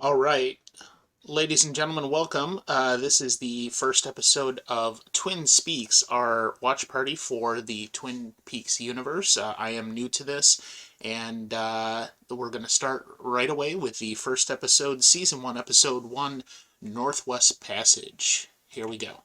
All right, ladies and gentlemen, welcome. This is the first episode of Twin Speaks, our watch party for the Twin Peaks universe. I am new to this, and we're going to start right away with the first episode, Season 1, Episode 1, Northwest Passage. Here we go.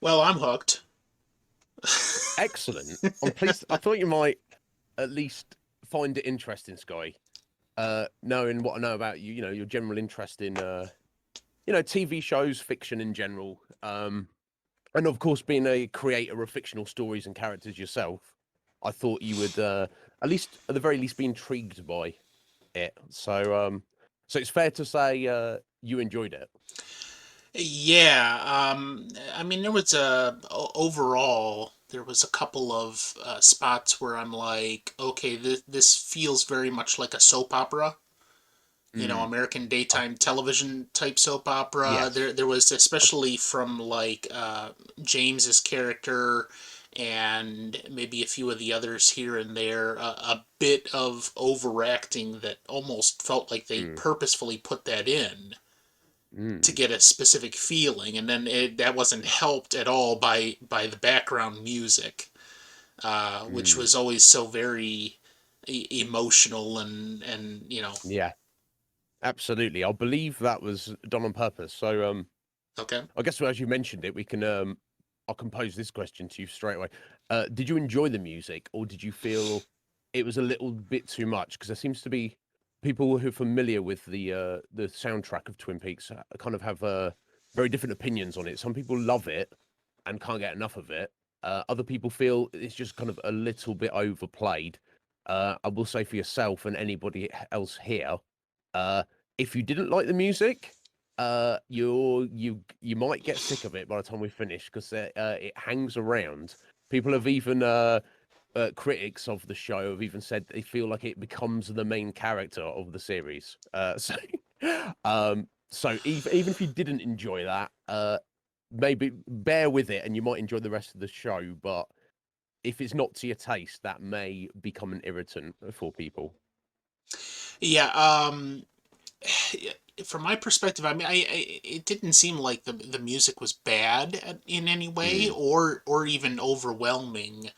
Well, I'm hooked. Excellent. I'm pleased. I thought you might at least find it interesting, Sky. Knowing what I know about you, your general interest in, TV shows, fiction in general, and of course, being a creator of fictional stories and characters yourself, I thought you would, at least, at the very least, be intrigued by it. So it's fair to say, you enjoyed it. Yeah, I mean, overall, there was a couple of spots where I'm like, okay, this feels very much like a soap opera, Mm. American Uh, daytime television type soap opera. There, yes. there was Uh, especially from like James's character and maybe a few of the others here and there, a bit of overacting that almost felt like they mm, purposefully put that in to mm, get a specific feeling, and then that wasn't helped at all by the background music, which mm. was always so very emotional and Yeah, absolutely. I believe that was done on purpose. okay. I guess as you mentioned it, we can I'll compose this question to you straight away. Did you enjoy the music, or did you feel it was a little bit too much? Because there seems to be people who are familiar with the soundtrack of Twin Peaks kind of have very different opinions on it. Some people love it and can't get enough of it. Other people feel it's just kind of a little bit overplayed. I will say for yourself and anybody else here, uh, if you didn't like the music, you might get sick of it by the time we finish because it hangs around. People have even critics of the show have even said they feel like it becomes the main character of the series. So even if you didn't enjoy that, maybe bear with it and you might enjoy the rest of the show. But if it's not to your taste, that may become an irritant for people. Yeah, from my perspective, I mean, it didn't seem like the music was bad in any way Mm, or even overwhelming.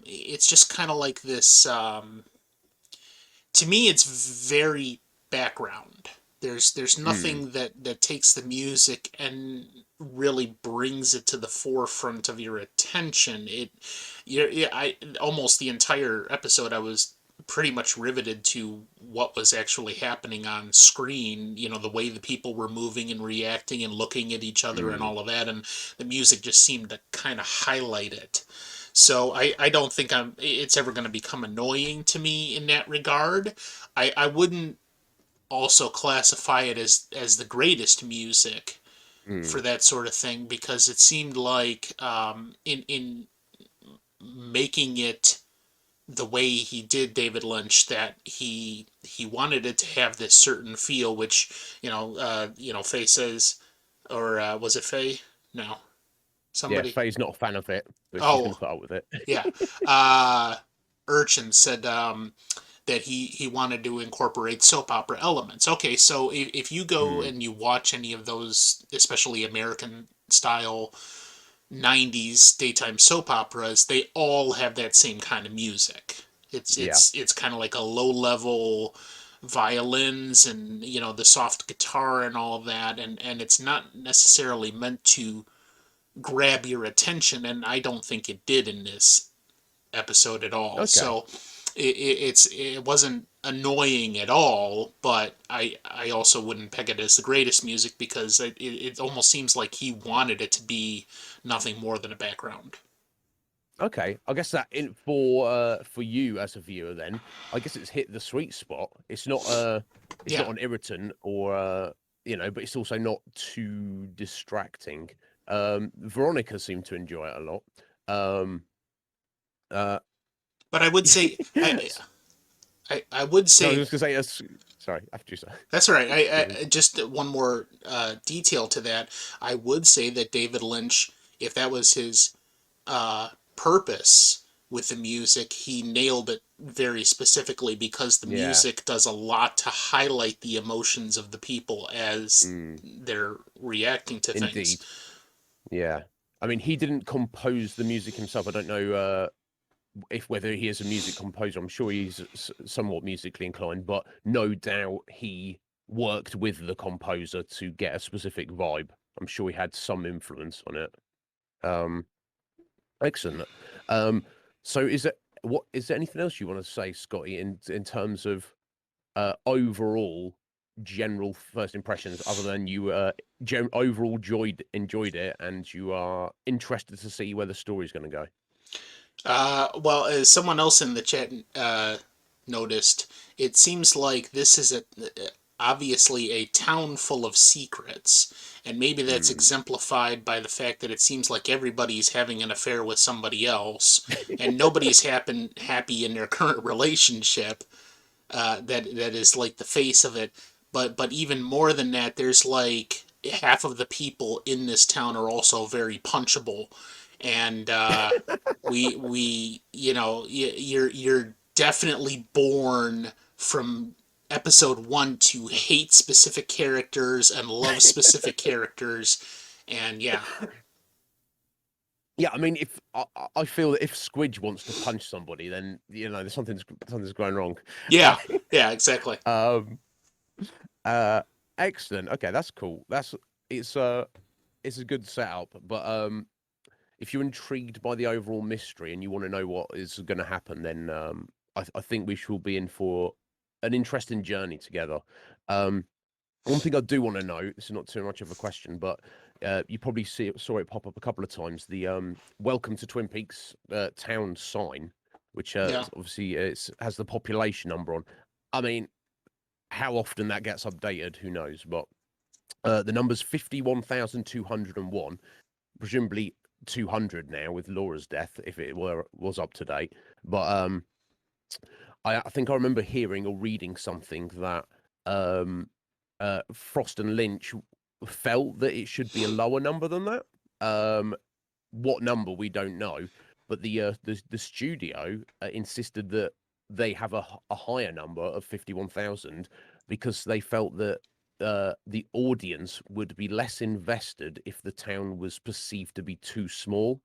It's just kind of like this. To me, it's very background. There's mm, nothing that takes the music and really brings it to the forefront of your attention. Yeah, I almost the entire episode I was pretty much riveted to what was actually happening on screen. The way the people were moving and reacting and looking at each other and mm. all of that, and the music just seemed to kind of highlight it. So I don't think it's ever going to become annoying to me in that regard. I wouldn't also classify it as the greatest music for Mm. that sort of thing because it seemed like in making it the way he did David Lynch that he wanted it to have this certain feel which Faye says, or was it Faye? No, Yeah, somebody. Faye's not a fan of it, but she's going Oh, to put up with it. yeah. uh Urchin said that he wanted to incorporate soap opera elements. Okay, so if you go Mm. and you watch any of those, especially American style 90s daytime soap operas, they all have that same kind of music. It's Yeah. it's it's kind of like a low level violins and the soft guitar and all of that, and it's not necessarily meant to grab your attention, and I don't think it did in this episode at all. Okay. So it wasn't annoying at all, but I also wouldn't peg it as the greatest music because it almost seems like he wanted it to be nothing more than a background. Okay. I guess that in for you as a viewer then, I guess it's hit the sweet spot. It's Yeah, not an irritant or but it's also not too distracting. Veronica seemed to enjoy it a lot. Um uh but I would say I would No, I was say just gonna say, sorry, after you say. that's all right. Continue. Just one more detail to that. I would say that David Lynch, if that was his purpose with the music, he nailed it very specifically because the Yeah, music does a lot to highlight the emotions of the people as mm, they're reacting to things. indeed. Yeah. I mean, he didn't compose the music himself. I don't know if whether he is a music composer. I'm sure he's somewhat musically inclined, but no doubt he worked with the composer to get a specific vibe. I'm sure he had some influence on it. Um, Excellent. Um, so is there anything else you want to say, Scotty, in terms of overall general first impressions, other than you overall enjoyed it, and you are interested to see where the story's going to go? Well, as someone else in the chat noticed, it seems like this is obviously a town full of secrets, and maybe that's Mm. exemplified by the fact that it seems like everybody's having an affair with somebody else, and nobody's happy in their current relationship. That is like the face of it. But even more than that, there's like half of the people in this town are also very punchable, and we you're definitely born from episode one to hate specific characters and love specific characters, and yeah. Yeah, I mean, if I feel that if Squidge wants to punch somebody, then there's something's going wrong. Uh, Yeah, yeah, exactly. um, uh, Excellent. Okay, that's cool. It's uh it's a good setup, but if you're intrigued by the overall mystery and you want to know what is going to happen, then I think we should be in for an interesting journey together. Um, One thing I do want to know, this is not too much of a question, but you probably saw it pop up a couple of times. The "Welcome to Twin Peaks" town sign, which Yeah. obviously has the population number on. I mean, how often that gets updated, who knows? But the number's 51,201, presumably 200 now with Laura's death, if it was up to date. But I think I remember hearing or reading something that um, Frost and Lynch felt that it should be a lower number than that. What number we don't know, but the studio insisted that they have a higher number of 51,000 because they felt that the audience would be less invested if the town was perceived to be too small.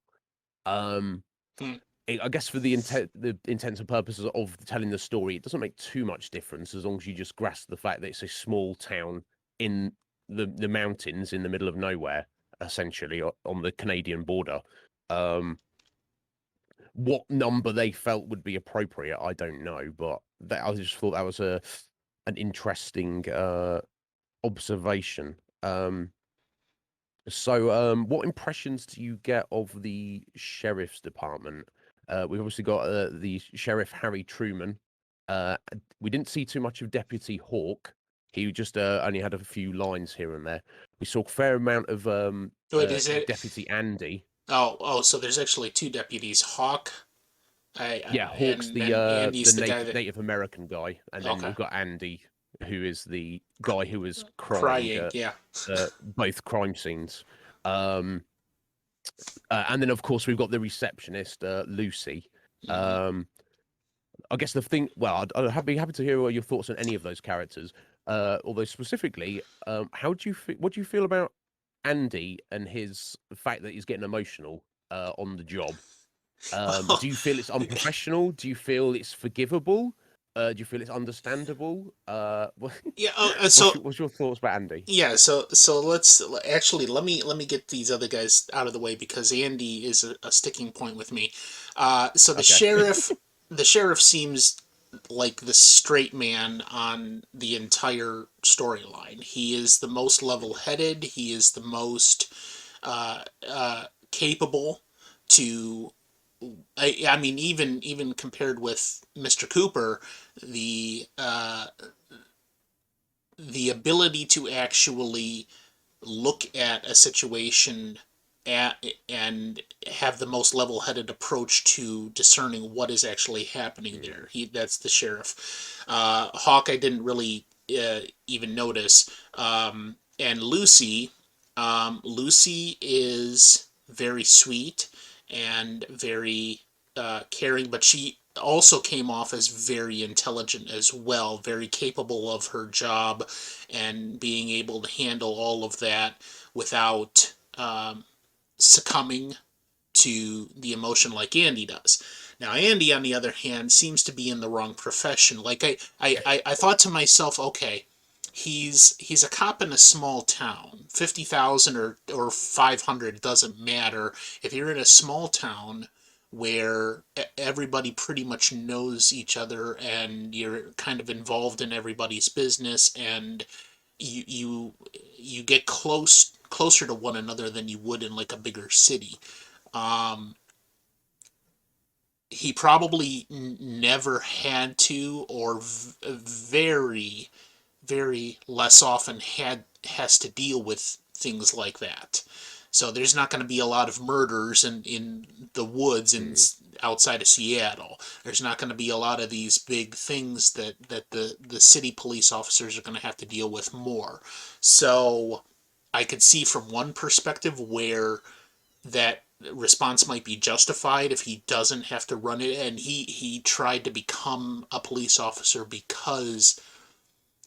Um, Hmm. I guess for the intents and purposes of telling the story, it doesn't make too much difference as long as you just grasp the fact that it's a small town in the mountains in the middle of nowhere, essentially on the Canadian border. Um, what number they felt would be appropriate, I don't know, but I just thought that was a an interesting observation. What impressions do you get of the sheriff's department? We've obviously got the sheriff Harry Truman. We didn't see too much of Deputy Hawk. He just only had a few lines here and there. We saw a fair amount of Wait, is it? Deputy Andy. Oh, so there's actually two deputies, Hawk, Yeah, Hawk's and then the Andy's the guy Native that. Native American guy, and then Okay. we've got Andy, who is the guy who was crying Crying, at yeah. both crime scenes. Um, and then, of course, we've got the receptionist, Lucy. Hmm. Um, I guess the thing. Well, I'd be happy to hear your thoughts on any of those characters. Although specifically, what do you feel about Andy and his the fact that he's getting emotional on the job? Well, Do you feel it's unprofessional? Do you feel it's forgivable? Do you feel it's understandable? yeah. So What's your thoughts about Andy? yeah. So let's actually let me get these other guys out of the way because Andy is a sticking point with me. So Okay. the sheriff seems like the straight man on the entire storyline. He is the most level-headed. He is the most capable to. I mean, even compared with Mr. Cooper, the the ability to actually look at a situation and have the most level-headed approach to discerning what is actually happening Mm. there. That's the sheriff. Hawk, I didn't really even notice. And Lucy, Lucy is very sweet and very caring, but she also came off as very intelligent as well, very capable of her job and being able to handle all of that without succumbing to the emotion like Andy does. Now, Andy, on the other hand, seems to be in the wrong profession. Like I thought to myself, okay, he's a cop in a small town. 50,000 or 500 doesn't matter. If you're in a small town where everybody pretty much knows each other and you're kind of involved in everybody's business and you get closer to one another than you would in like a bigger city. Um, he probably never had to, or very, very less often has to deal with things like that. So there's not going to be a lot of murders in the woods in Mm. outside of Seattle. There's not going to be a lot of these big things that the city police officers are going to have to deal with more. So I could see from one perspective where that response might be justified if he doesn't have to run it, and he tried to become a police officer because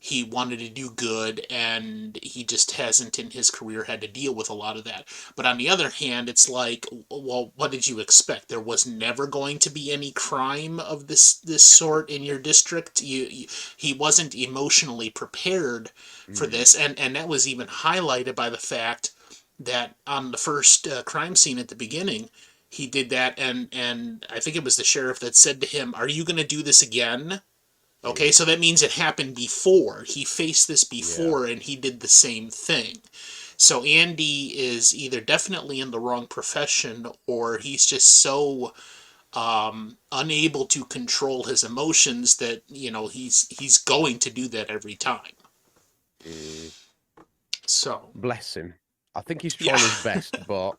he wanted to do good and he just hasn't in his career had to deal with a lot of that. But on the other hand, it's like, well, what did you expect? There was never going to be any crime of this sort in your district. He wasn't emotionally prepared for Mm. this, and that was even highlighted by the fact that on the first crime scene at the beginning, he did that, and I think it was the sheriff that said to him, "Are you going to do this again?" Okay, Mm. so that means it happened before. He faced this Yeah. before and he did the same thing. So Andy is either definitely in the wrong profession or he's just so unable to control his emotions that, he's going to do that every time. Mm. So, Bless him. I think he's yeah. trying his best, but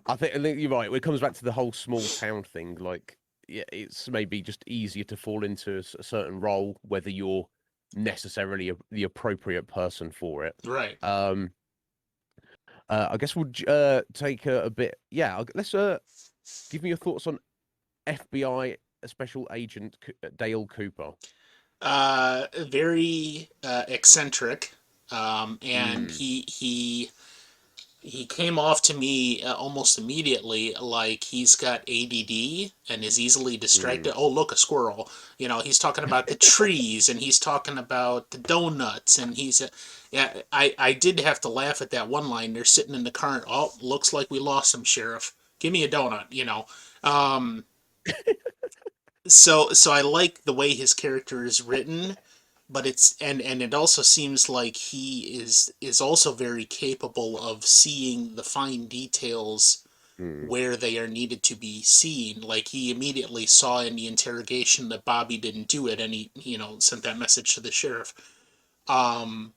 I think you're right. When it comes back to the whole small town thing, like, yeah, it's maybe just easier to fall into a certain role, whether you're necessarily the appropriate person for it. Right. Um, I guess we'll take a bit. Yeah, let's give me your thoughts on FBI Special Agent Dale Cooper. Very eccentric. And Mm. he came off to me almost immediately like he's got ADD and is easily Mm. distracted. Oh, look, a squirrel. He's talking about the trees and he's talking about the donuts and yeah, I did have to laugh at that one line. They're sitting in the car. And, oh, looks like we lost him, Sheriff. Give me a donut. Um, so I like the way his character is written, but and it also seems like he is also very capable of seeing the fine details Mm. where they are needed to be seen. Like he immediately saw in the interrogation that Bobby didn't do it, and he sent that message to the sheriff. Um,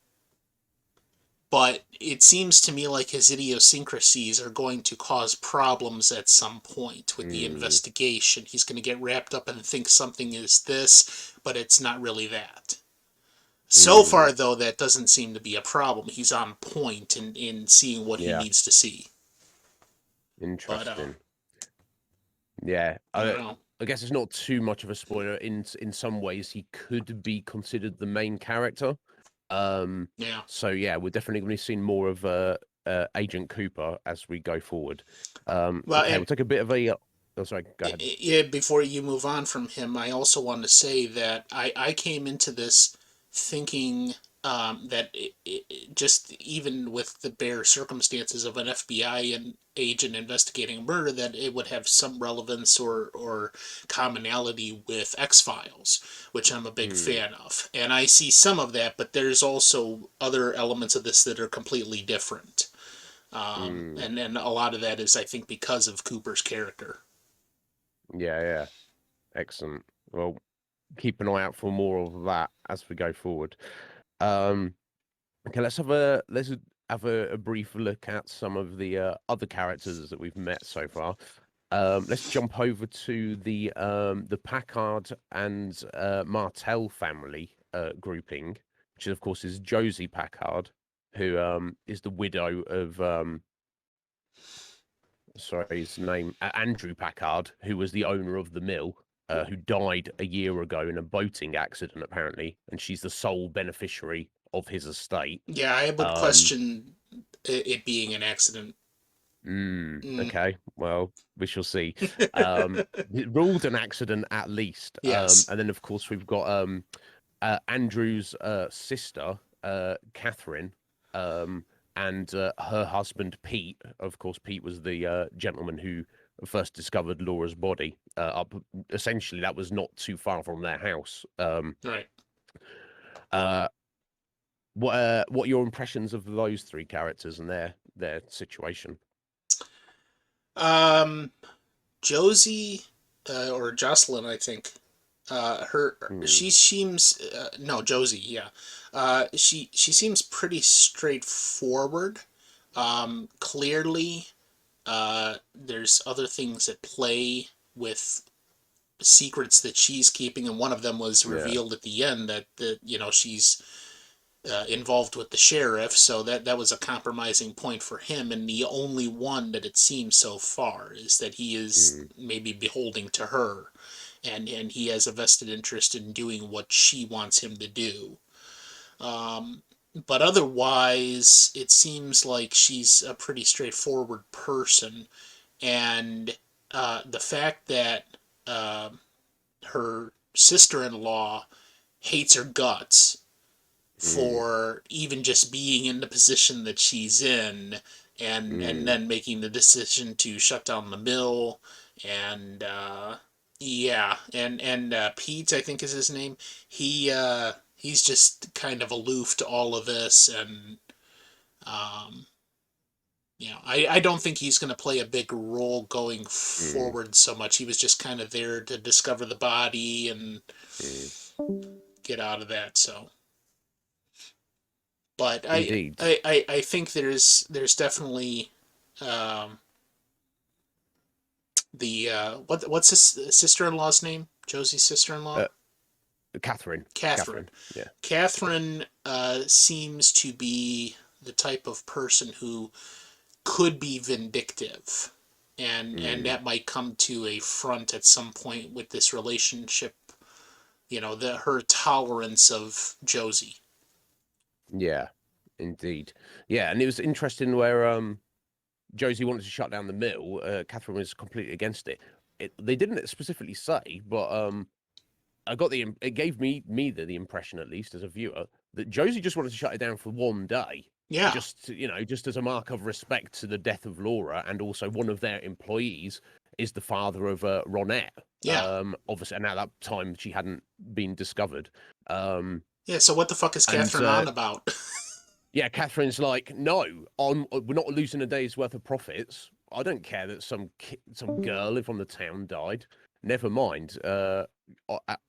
but it seems to me like his idiosyncrasies are going to cause problems at some point with the Mm. investigation. He's going to get wrapped up and think something is this, but it's not really that. So Mm. far, though, that doesn't seem to be a problem. He's on point in seeing what he Yeah, needs to see. But interesting. Yeah, I don't I know. I guess it's not too much of a spoiler. In some ways, he could be considered the main character. Um, Yeah. so yeah, we're definitely going to be seeing more of Agent Cooper as we go forward. Well, Okay, and we'll take a bit of a. Oh, sorry, go ahead. yeah, before you move on from him, I also want to say that I came into this thinking that just even with the bare circumstances of an FBI and agent investigating a murder, that it would have some relevance or commonality with X Files, which I'm a big Mm. fan of. And I see some of that, but there's also other elements of this that are completely different. Mm. And then a lot of that is, I think, because of Cooper's character. Yeah, yeah, excellent. Well, keep an eye out for more of that as we go forward. Um, okay, let's have a brief look at some of the other characters that we've met so far. Let's jump over to the Packard and Martell family grouping, which of course is Josie Packard, who is the widow of sorry, his name Andrew Packard, who was the owner of the mill, who died a year ago in a boating accident apparently, and she's the sole beneficiary of his estate. Yeah, I would Um, question it being an accident. Mm. Okay, well, we shall see. It ruled an accident at least. Yes. And then of course we've got Andrew's sister, Catherine, um, and her husband Pete. Of course, Pete was the gentleman who first discovered Laura's body. Up essentially, that was not too far from their house. Right. Uh, what are your impressions of those three characters and their situation? Um, Josie, or Jocelyn, I think. Her Mm, she seems no Josie, yeah. She seems pretty straightforward. Clearly, there's other things at play with secrets that she's keeping, and one of them was yeah. revealed at the end that she's involved with the sheriff, so that was a compromising point for him, and the only one that it seems so far is that he is Mm, maybe beholding to her, and he has a vested interest in doing what she wants him to do. Um, but otherwise, it seems like she's a pretty straightforward person, and the fact that uh, her sister-in-law hates her guts mm, for even just being in the position that she's in, and mm. then making the decision to shut down the mill, and yeah, and Pete, I think is his name. He's just kind of aloof to all of this, and um I don't think he's going to play a big role going Mm, forward so much. He was just kind of there to discover the body and mm. get out of that. So, but Indeed. I think there's definitely um, the what's his sister-in-law's name? Josie's sister-in-law, Uh, Catherine. Catherine. Catherine. Yeah. Catherine seems to be the type of person who could be vindictive, and Mm, that might come to a front at some point with this relationship. Her tolerance of Josie. yeah. Indeed. Yeah, and it was interesting where Josie wanted to shut down the mill. Catherine was completely against it. They didn't specifically say, but I got it gave me the impression, at least as a viewer, that Josie just wanted to shut it down for one day, Yeah, just as a mark of respect to the death of Laura, and also one of their employees is the father of Ronette. yeah, Obviously, and at that time she hadn't been discovered. Um, yeah. So what the fuck is and Catherine on about? Yeah, Catherine's like, no, we're not losing a day's worth of profits. I don't care that some girl from the town died. Never mind.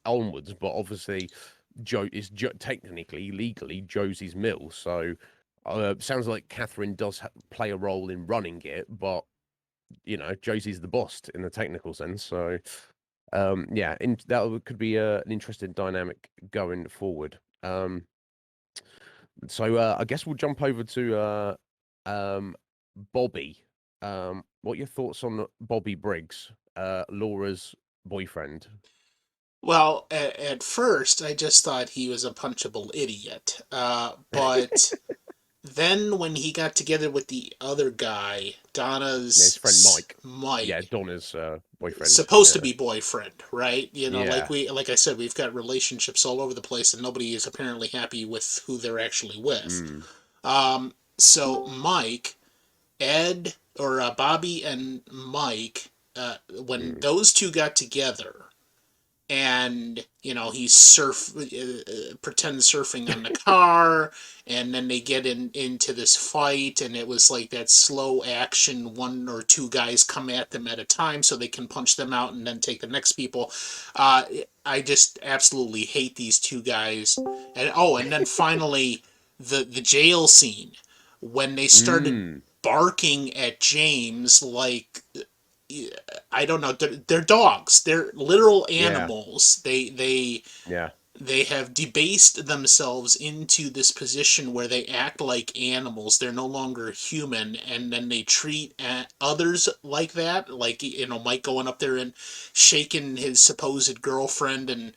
Onwards, but obviously, technically, legally, Josie's mill. So, sounds like Catherine does play a role in running it, but Josie's the boss in the technical sense. So, yeah, that could be an interesting dynamic going forward. So I guess we'll jump over to um, Bobby. What are your thoughts on Bobby Briggs, Laura's boyfriend? Well, at first, I just thought he was a punchable idiot. But then when he got together with the other guy, Yeah, his friend Mike. Yeah, Mike, Donna's boyfriend. supposed to Yeah, be boyfriend, right? yeah. Like I said, we've got relationships all over the place, and nobody is apparently happy with who they're actually with. Mm, So Mike, Ed, or Bobby and Mike, when mm, those two got together, and he pretends surfing on the car, and then they get into this fight, and it was like that slow action, one or two guys come at them at a time so they can punch them out and then take the next people. uh, I just absolutely hate these two guys. And then finally, the jail scene when they started Mm. barking at James like, I don't know, they're dogs. They're literal Yeah. animals. Yeah. They have debased themselves into this position where they act like animals. They're no longer human, and then they treat others like that. Like, Mike going up there and shaking his supposed girlfriend, and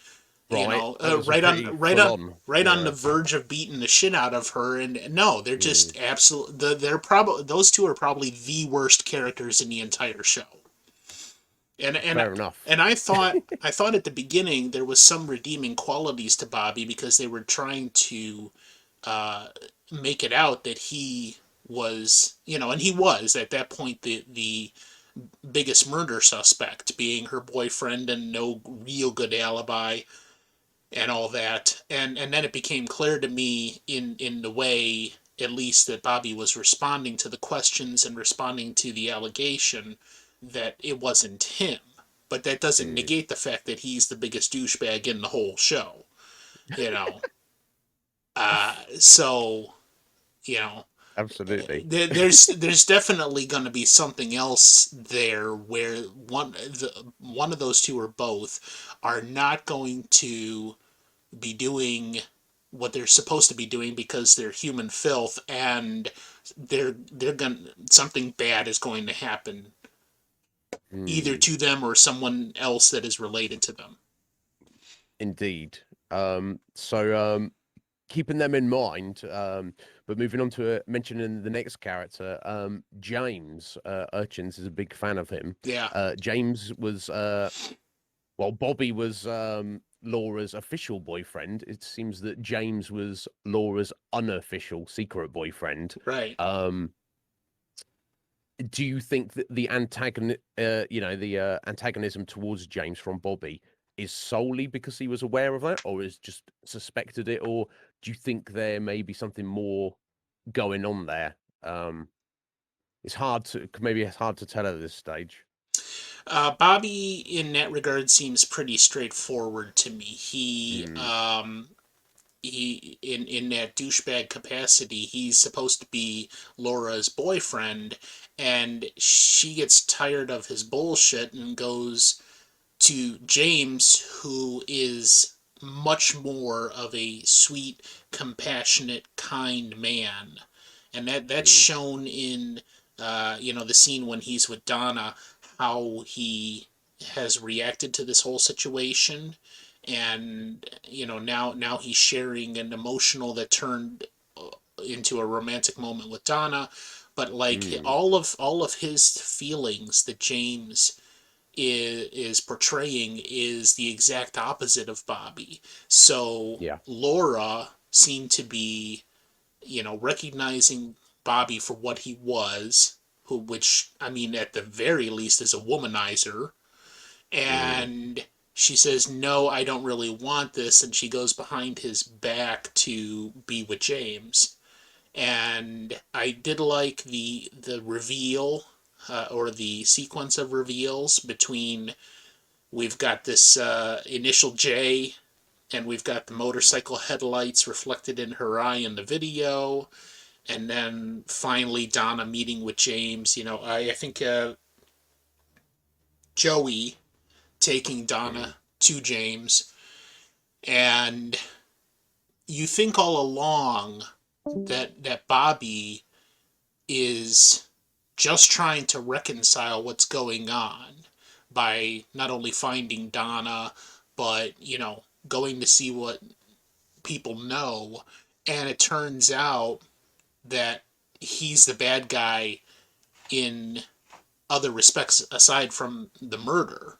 Right. That was a pretty full on. right on the Yeah. verge of beating the shit out of her. And no, they're Mm. just absolute. They're probably those two are probably the worst characters in the entire show. And and Fair enough. and I thought at the beginning there was some redeeming qualities to Bobby because they were trying to uh, make it out that he was, and he was at that point the biggest murder suspect, being her boyfriend and no real good alibi and all that. And then it became clear to me in the way, at least, that Bobby was responding to the questions and responding to the allegation, that it wasn't him. But that doesn't Mm. negate the fact that he's the biggest douchebag in the whole show. You know. So, you know, Absolutely. there's definitely going to be something else there where one of those two or both are not going to be doing what they're supposed to be doing because they're human filth, and they're going something bad is going to happen either Mm. to them or someone else that is related to them. Indeed. So keeping them in mind, but moving on to mentioning the next character, James Urchins is a big fan of him. Yeah. James was well, Bobby was Laura's official boyfriend. It seems that James was Laura's unofficial secret boyfriend. Right. Um, do you think that the antagonism towards James from Bobby is solely because he was aware of that, or is just suspected it, or do you think there may be something more going on there? Um, it's hard to tell at this stage. Bobby, in that regard, seems pretty straightforward to me. Mm, He in that douchebag capacity, he's supposed to be Laura's boyfriend, and she gets tired of his bullshit and goes to James, who is much more of a sweet, compassionate, kind man, and that's mm, shown in the scene when he's with Donna, how he has reacted to this whole situation, and now he's sharing an emotional that turned into a romantic moment with Donna, but like mm, all of his feelings that James is portraying is the exact opposite of Bobby. So yeah. Laura seemed to be, recognizing Bobby for what he was, which, I mean, at the very least is a womanizer, Mm, and she says, "No, I don't really want this," and she goes behind his back to be with James. And I did like the reveal, or the sequence of reveals between, we've got this initial J, and we've got the motorcycle headlights reflected in her eye in the video, and then finally Donna meeting with James. I think Joey taking mm, Donna to James, and you think all along that Bobby is just trying to reconcile what's going on by not only finding Donna, but, going to see what people know. And it turns out that he's the bad guy in other respects aside from the murder,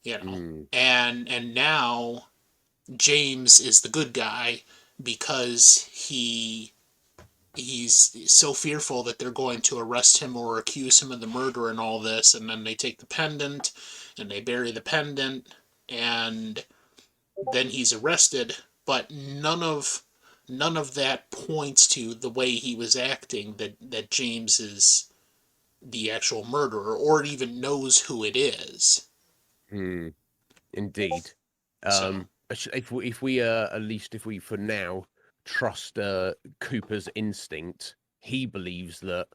you know. mm, And now James is the good guy because he's so fearful that they're going to arrest him or accuse him of the murder and all this, and then they take the pendant and they bury the pendant, and then he's arrested. But none of that points to the way he was acting, that James is the actual murderer or even knows who it is. mm. Indeed. So If we at least if we for now trust Cooper's instinct, he believes that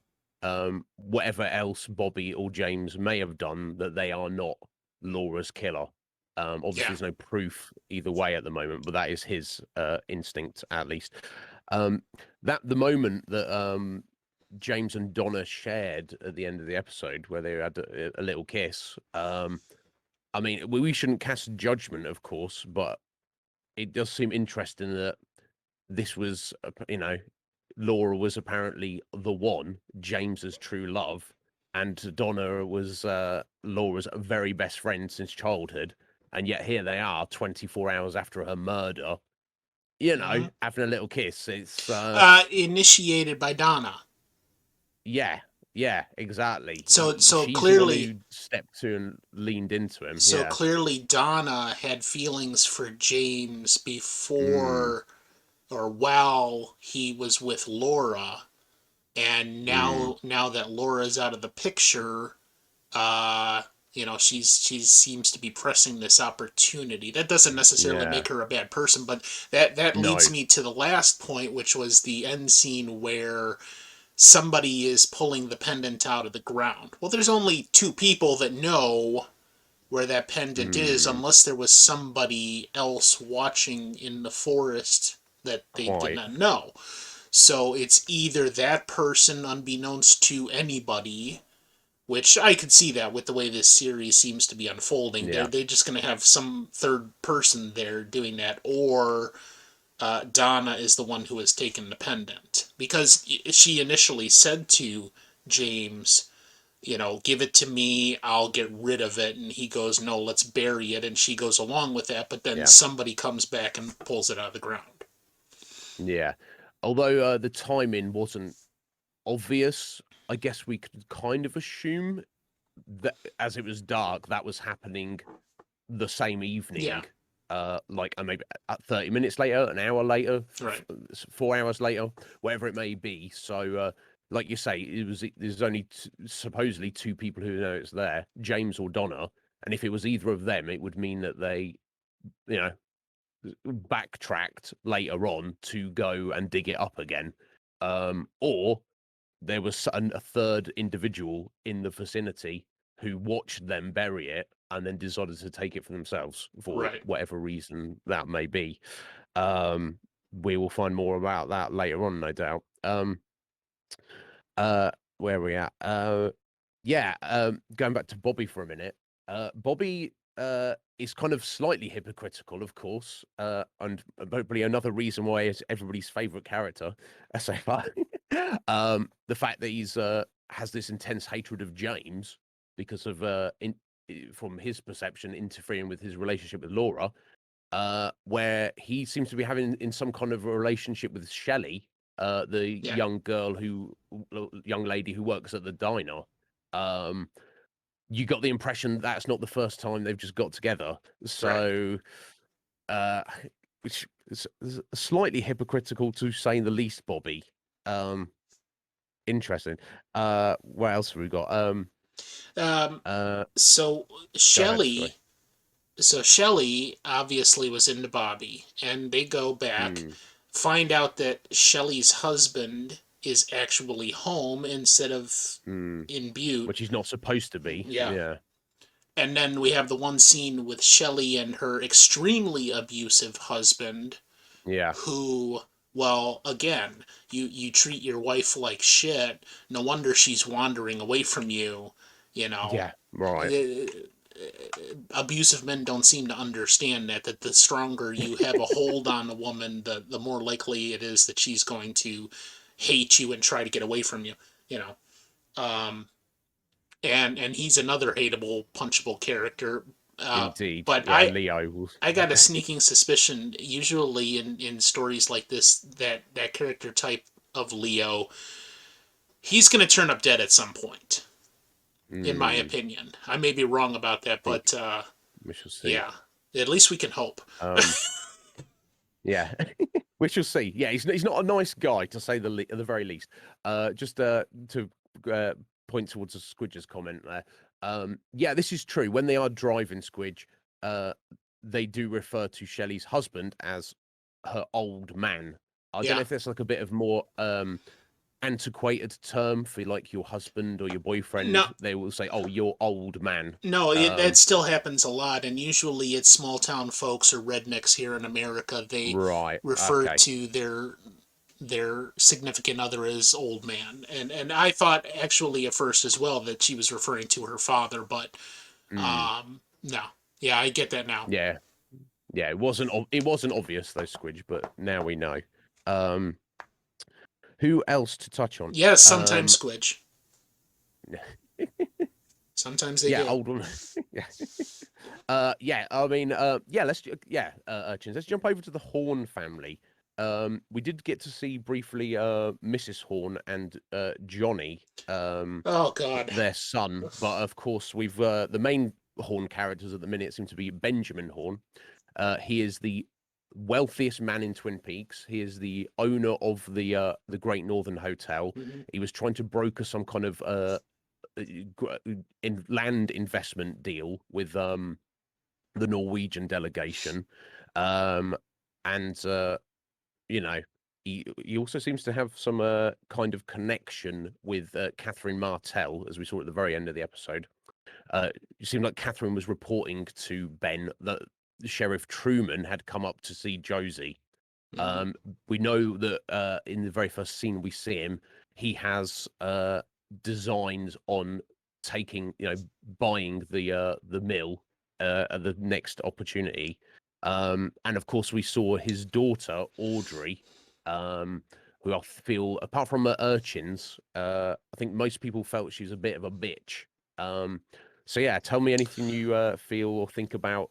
whatever else Bobby or James may have done, that they are not Laura's killer. Obviously, Yeah. there's no proof either way at the moment, but that is his instinct, at least. That the moment that James and Donna shared at the end of the episode, where they had a little kiss. I mean, we shouldn't cast judgment, of course, but it does seem interesting that this was, Laura was apparently the one, James's true love, and Donna was Laura's very best friend since childhood. And yet here they are, 24 hours after her murder, Hmm. having a little kiss. It's Initiated by Donna. yeah, yeah, exactly. So She's the one clearly, who stepped to and leaned into him. so Yeah. clearly Donna had feelings for James Mm, before or while he was with Laura, and mm, now that Laura's out of the picture, uh, she seems to be pressing this opportunity. That doesn't necessarily yeah. make her a bad person, but that leads No. me to the last point, which was the end scene where somebody is pulling the pendant out of the ground. Well, there's only two people that know where that pendant is, Mm, unless there was somebody else watching in the forest that they did quite. not know. So it's either that person, unbeknownst to anybody, which I could see that with the way this series seems to be unfolding. Yeah. They're just going to have some third person there doing that, or Donna is the one who has taken the pendant, because she initially said to James, give it to me, I'll get rid of it. And he goes, no, let's bury it. And she goes along with that, but then Yeah. somebody comes back and pulls it out of the ground. Yeah. Although the timing wasn't obvious, I guess we could kind of assume that as it was dark, that was happening the same Yeah, evening. Like maybe 30 minutes later, an hour later, right. 4 hours later, whatever it may be. So, like you say, there's only supposedly two people who know it's there, James or Donna. And if it was either of them, it would mean that they, you know, backtracked later on to go and dig it up again. Or there was a third individual in the vicinity who watched them bury it and then decided to take it for themselves for Right. whatever reason that may be. Um, we will find more about that later on, no doubt. Uh, where are we at? Yeah, going back to Bobby for a minute. Bobby is kind of slightly hypocritical, of course, and probably another reason why he's everybody's favorite character so far. The fact that he's has this intense hatred of James because of from his perception interfering with his relationship with Laura, where he seems to be having in some kind of a relationship with Shelley, the Yeah. young lady who works at the diner. Um, you got the impression that's not the first time they've just got together. Right. So, uh, which is slightly hypocritical to say the least, Bobby. Um, Interesting. What else have we got? Um, Uh, so Go ahead. Sorry. Shelley obviously was into Bobby, and they go back, Mm, find out that Shelley's husband is actually home instead of mm. in Butte. Which he's not supposed to be. Yeah. Yeah. And then we have the one scene with Shelley and her extremely abusive husband, Yeah. who, well, again, you treat your wife like shit. No wonder she's wandering away from you. You know, Yeah. Right. abusive men don't seem to understand that the stronger you have a hold on a woman, the more likely it is that she's going to hate you and try to get away from you. You know, um, and he's another hateable, punchable character. Indeed. But Yeah. Leo was. I got a sneaking suspicion, usually in stories like this, that character type of Leo, he's going to turn up dead at some point, in my Mm, opinion. I may be wrong about that, think but we shall see. yeah, at least we can hope. Um, yeah, we shall see. Yeah, he's not a nice guy to say at the very least. Just to point towards a Squidger's comment there. Yeah, this is true. When they are driving Squidge, uh, they do refer to Shelley's husband as her old man. I don't Yeah, know if that's like a bit of more antiquated term for like your husband or your No, boyfriend. They will say, "Oh, you're old man." no, that Um, still happens a lot, and usually it's small town folks or rednecks here in America. They right. refer Okay. to their significant other as old man, and I thought actually at first as well that she was referring to her father, but Mm, no, yeah, I get that now. yeah. Yeah. It wasn't obvious though, Squidge, but now we know. Um, who else to touch on? Yes, sometimes Um, squidge. Sometimes they yeah, do. old one. Yeah. Yeah, I mean, yeah, urchins. Let's jump over to the Horn family. We did get to see briefly Mrs. Horn and Johnny, Oh God. their son, but of course we've the main Horn characters at the minute seem to be Benjamin Horn. He is the wealthiest man in Twin Peaks. He is the owner of the Great Northern Hotel. Mhm. He was trying to broker some kind of in land investment deal with the Norwegian delegation, um, and you know, he also seems to have some kind of connection with Catherine Martell, as we saw at the very end of the episode. It seemed like Catherine was reporting to Ben that Sheriff Truman had come up to see Josie. Mhm. Um, we know that in the very first scene we see him, he has designs on taking, buying the mill at the next opportunity. And of course, we saw his daughter Audrey, who I feel, apart from her urchins, I think most people felt she was a bit of a bitch. Um, so yeah, tell me anything you feel or think about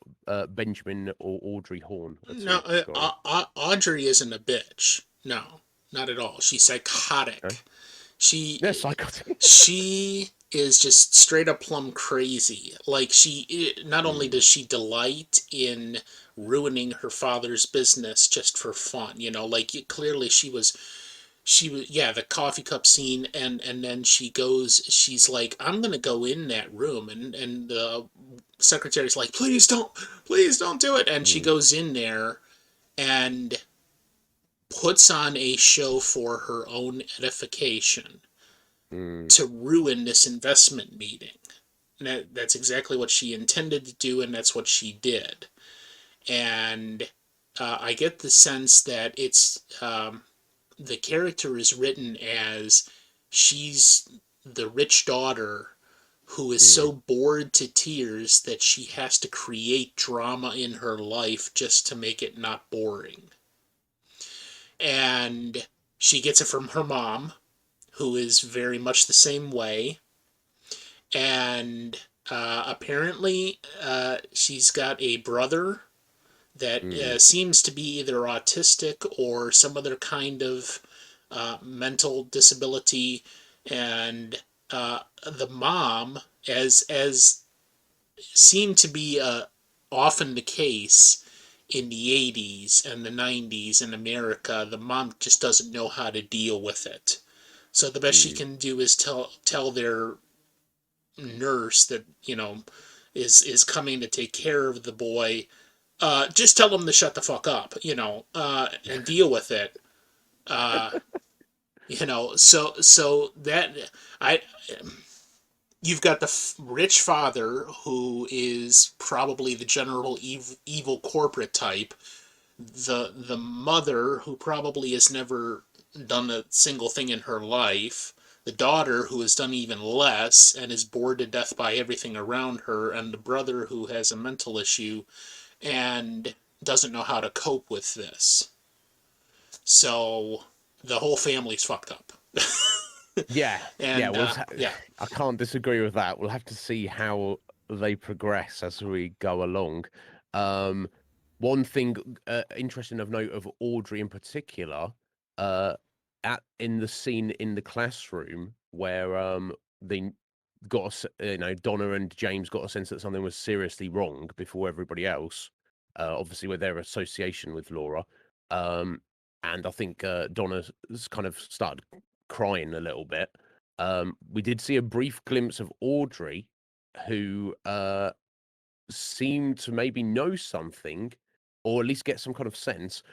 Benjamin or Audrey Horn at No, all, Scotty. Audrey isn't a bitch. No, not at all. She's Okay. psychotic. Yeah, She psychotic. she is just straight up plumb crazy. Like not only Mm, does she delight in ruining her father's business just for fun, like clearly she was yeah, the coffee cup scene, and then she's like, I'm gonna go in that room, and the secretary's like, please don't do it, and she mm, goes in there and puts on a show for her own edification mm, to ruin this investment meeting. And that's exactly what she intended to do, and that's what she did. And I get the sense that the character is written as she's the rich daughter who is mm, so bored to tears that she has to create drama in her life just to make it not boring. And she gets it from her mom, who is very much the same way. And apparently, she's got a brother that mm, seems to be either autistic or some other kind of mental disability. And the mom, as seemed to be often the case in the 80s and the 90s in America, the mom just doesn't know how to deal with it. So the best she mm. can do is tell their nurse that is coming to take care of the boy. Just tell him to shut the fuck up, and deal with it. Uh, so that I you've got the rich father who is probably the general evil corporate type, the mother who probably has never done a single thing in her life, the daughter who has done even less and is bored to death by everything around her, and the brother who has a mental issue and doesn't know how to cope with this. So the whole family's fucked up. Yeah, yeah. And yeah. I can't disagree with that. We'll have to see how they progress as we go along. Um, one thing interesting of note of Audrey in particular, uh, at in the scene in the classroom where they got Donna and James got a sense that something was seriously wrong before everybody else. Obviously, with their association with Laura, um, and I think Donna's kind of started crying a little bit. We did see a brief glimpse of Audrey, who seemed to maybe know something, or at least get some kind of sense.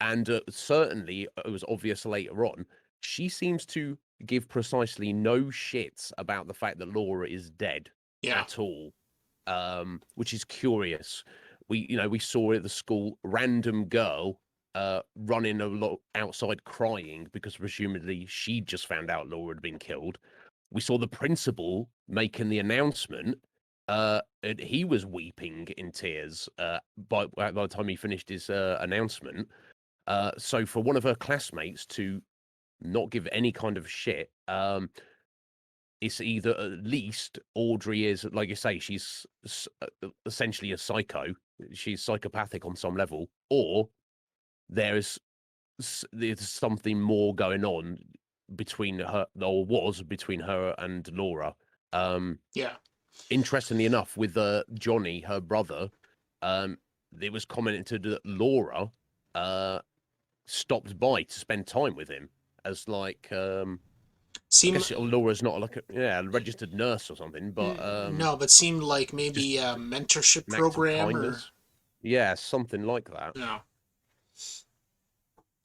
And certainly, it was obvious later on. she seems to give precisely no shits about the fact that Laura is dead Yeah. at all, which is curious. We saw at the school random girl running a lot outside crying because presumably she just found out Laura had been killed. We saw the principal making the announcement. And he was weeping in tears by the time he finished his announcement. So for one of her classmates to not give any kind of shit, it's either at least Audrey is, like you say, she's essentially a psycho. She's psychopathic on some level, or there's something more going on between her, or was between her and Laura. Yeah. Interestingly enough, with Johnny, her brother, it was commented that Laura stopped by to spend time with him as like I Seem guess Laura's not like a registered nurse or something, but no, but seemed like just maybe a mentorship an act of program or kindness. Yeah, something like that. no.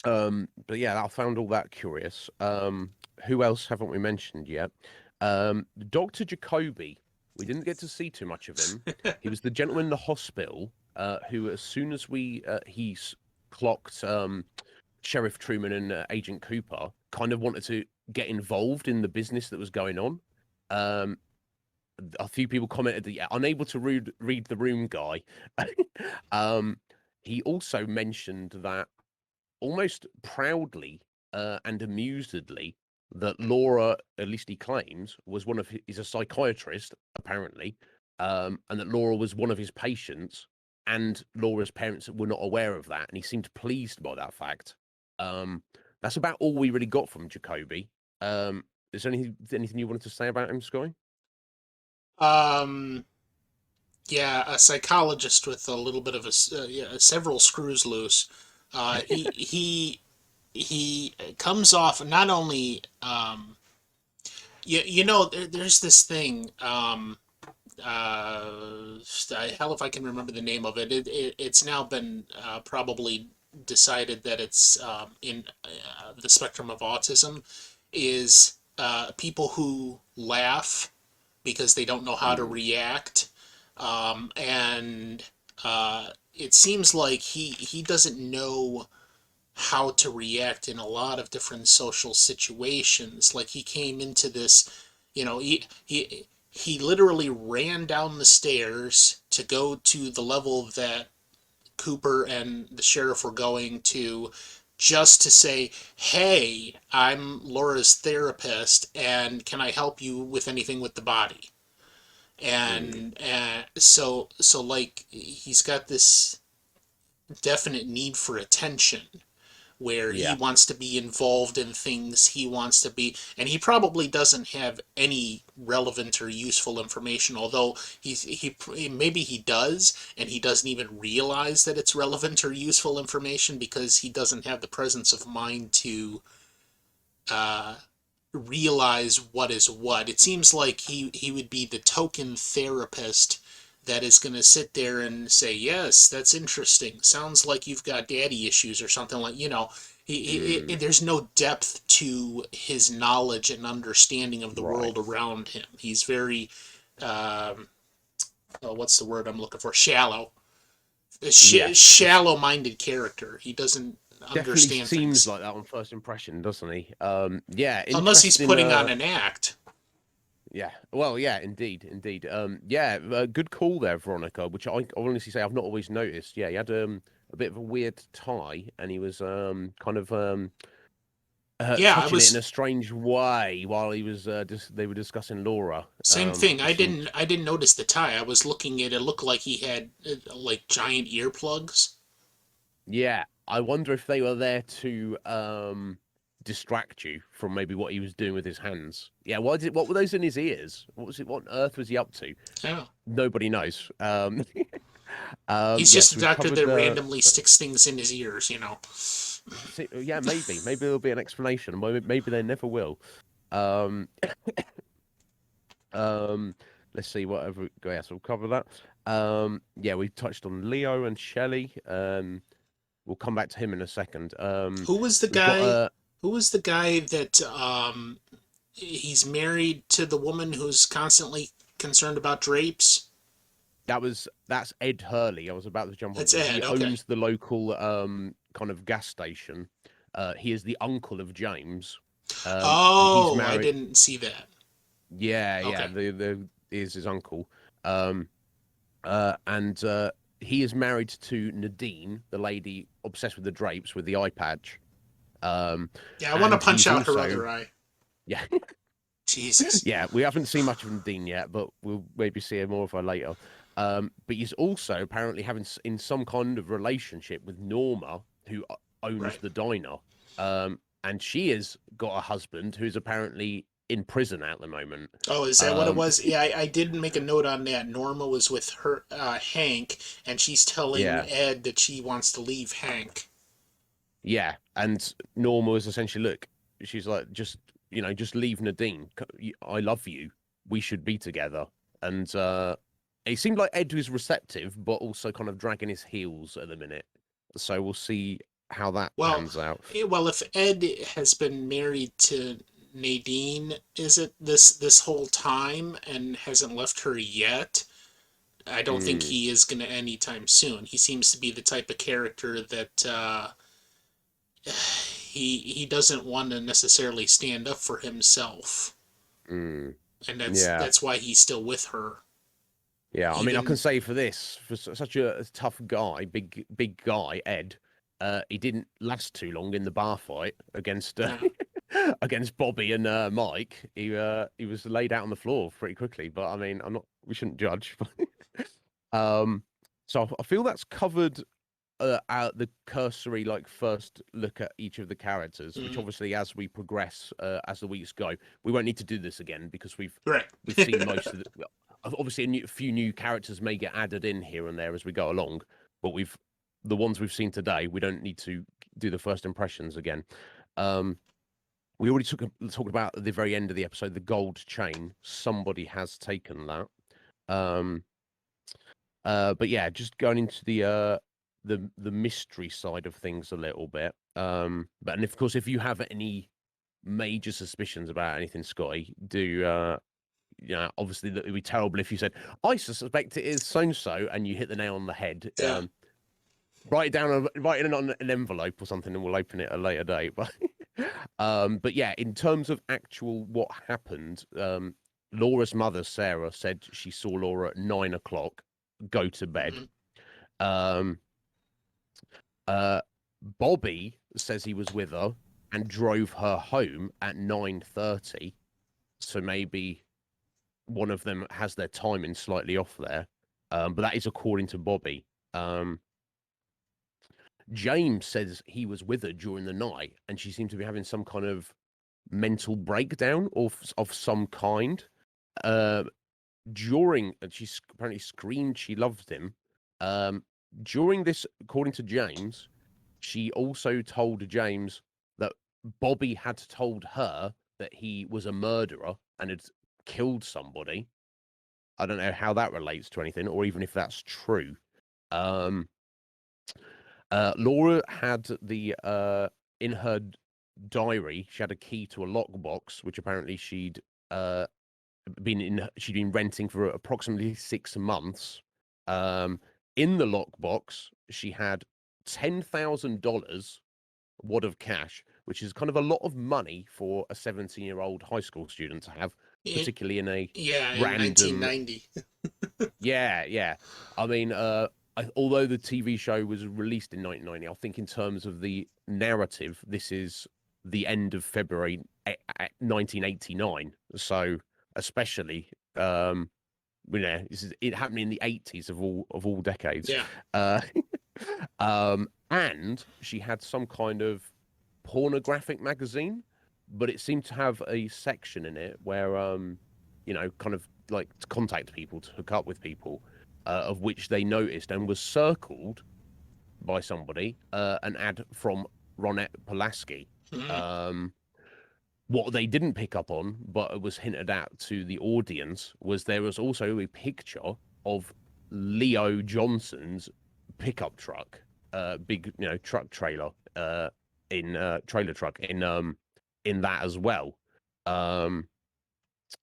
But yeah, I found all that curious. Who else haven't we mentioned yet? Dr. Jacoby. We didn't get to see too much of him. He was the gentleman in the hospital who, as soon as clocked Sheriff Truman and Agent Cooper, kind of wanted to get involved in the business that was going on. A few people commented that unable to read the room guy. He also mentioned that almost proudly and amusedly that Laura, at least he claims, was he's a psychiatrist apparently, and that Laura was one of his patients, and Laura's parents were not aware of that, and he seemed pleased by that fact. That's about all we really got from Jacoby. Is there anything you wanted to say about him, Sky? Um, yeah, a psychologist with a little bit of yeah, several screws loose. He comes off not only there's this thing hell if I can remember the name of it. It's now been probably decided that it's in the spectrum of autism is people who laugh because they don't know how to Mm, react, and it seems like he doesn't know how to react in a lot of different social situations. Like he came into this, he literally ran down the stairs to go to the level that Cooper and the sheriff were going to, just to say, "Hey, I'm Laura's therapist, and can I help you with anything with the body?" mm. And so like he's got this definite need for attention where he Yeah, wants to be involved in things, he wants to be, and he probably doesn't have any relevant or useful information, although he maybe he does, and he doesn't even realize that it's relevant or useful information because he doesn't have the presence of mind to uh, realize what is what. It seems like he would be the token therapist that is going to sit there and say, "Yes, that's interesting. Sounds like you've got daddy issues or something like, you know." mm, There's no depth to his knowledge and understanding of the right. world around him. He's very, um, oh, what's the word I'm looking for? Shallow. A Yes, shallow-minded character. He doesn't definitely understand seems things like that on first impression, doesn't he? Yeah, unless he's interesting. putting on an act. Yeah, well, yeah, indeed, indeed. Yeah, good call there, Veronica. Which I honestly say I've not always noticed. Yeah, he had a bit of a weird tie, and he was kind of Yeah, I touching it in was a strange way while he was they were discussing Laura. same thing. It seemed, I didn't notice the tie. I was looking at it. It looked like he had like giant earplugs. yeah. I wonder if they were there to distract you from maybe what he was doing with his hands. Yeah, what were those in his ears? What was it? What on earth was he up to? Yeah, Nobody knows. he's just Yes, a we've doctor covered that randomly sticks things in his ears. You know. yeah, maybe there'll be an explanation. Maybe there never will. Um, um, let's see whatever. Yes, we'll cover that. Yeah, we touched on Leo and Shelley. We'll come back to him in a second. Who was the We've got guy? Who was the guy that he's married to the woman who's constantly concerned about drapes? That's Ed Hurley. I was about to jump That's onto him. He Ed. Okay. owns the local kind of gas station. He is the uncle of James, and he's Oh, I married. didn't see that. Yeah, yeah. Okay. The is his uncle, um, and he is married to Nadine, the lady obsessed with the drapes with the eye patch. Um, Yeah, I want to and punch he's out her also other eye. yeah, Jesus. yeah. We haven't seen much of Nadine yet, but we'll maybe see more of her later. But he's also apparently having in some kind of relationship with Norma, who owns Right. the diner. And she has got a husband who's apparently in prison at the moment. Oh, is that what it Um, was? Yeah, I didn't make a note on that. Norma was with her Hank, and she's telling yeah, Ed that she wants to leave Hank. yeah. And Norma was essentially, look, she's like, just leave Nadine. I love you. We should be together. And it seemed like Ed was receptive, but also kind of dragging his heels at the minute. So we'll see how that Well, pans out. well, if Ed has been married to Nadine, is it this whole time and hasn't left her yet? I don't think Mm, he is going to anytime soon. He seems to be the type of character that he doesn't want to necessarily stand up for himself, mm, and yeah. that's why he's still with her. Yeah, I mean, I can Even say for this, for such a tough guy, big guy, Ed, he didn't last too long in the bar fight against no, against Bobby and Mike. He was laid out on the floor pretty quickly. But I mean, I'm not. We shouldn't judge. um, so I feel that's covered out the cursory like first look at each of the characters, which mm, obviously as we progress as the weeks go, we won't need to do this again because right. we've seen most of the obviously a few new characters may get added in here and there as we go along, but the ones we've seen today, we don't need to do the first impressions again. um we already talked about at the very end of the episode the gold chain. Somebody has taken that. um but yeah, just going into the mystery side of things a little bit. But and of course, if you have any major suspicions about anything, Scotty, do obviously that would be terrible if you said, I suspect it is so and so, and you hit the nail on the head. Yeah. Write it on an envelope or something, and we'll open it at a later date. But yeah, in terms of actual what happened, Laura's mother, Sarah, said she saw Laura at 9 o'clock go to bed. Mm, Um, uh, Bobby says he was with her and drove her home at 9:30. So maybe one of them has their timing slightly off there. But that is according to Bobby. Um, James says he was with her during the night and she seemed to be having some kind of mental breakdown of some kind. Uh, she apparently screamed she loved him. Um, During this, according to James, she also told James that Bobby had told her that he was a murderer and had killed somebody. I don't know how that relates to anything, or even if that's true. Um, Laura had the in her diary, she had a key to a lockbox, which apparently uh she'd been renting for approximately 6 months. In the lockbox, she had $10,000 wad of cash, which is kind of a lot of money for a 17-year-old high school student to have, it, particularly in a yeah, in random. 1990. Yeah, yeah. I mean, although the TV show was released in 1990, I think in terms of the narrative, this is the end of February 1989. So, especially, this is it happening in the 80s of all decades. Yeah. Uh, and she had some kind of pornographic magazine, but it seemed to have a section in it where kind of like to contact people, to hook up with people, of which they noticed and was circled by somebody, an ad from Ronette Pulaski. Mm, Um, what they didn't pick up on, but it was hinted at to the audience, was there was also a picture of Leo Johnson's pickup truck, big truck trailer, in trailer truck in that as well. Um,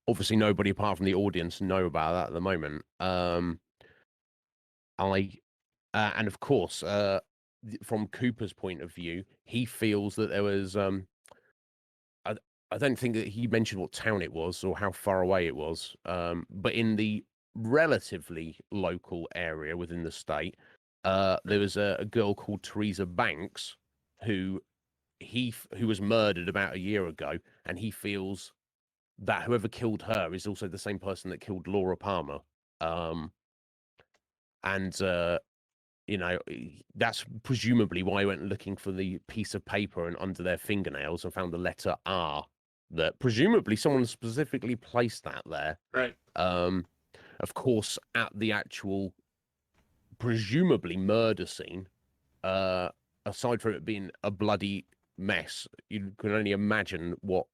Obviously, nobody apart from the audience know about that at the moment. I and of course, from Cooper's point of view, he feels that there was I I don't think that he mentioned what town it was or how far away it was, but in the relatively local area within the state, there was a girl called Teresa Banks who who was murdered about a year ago, and he feels that whoever killed her is also the same person that killed Laura Palmer. Um, and that's presumably why I went looking for the piece of paper and under their fingernails and found the letter R. That presumably someone specifically placed that there. Right. Um, of course, at the actual presumably murder scene, aside from it being a bloody mess, you can only imagine what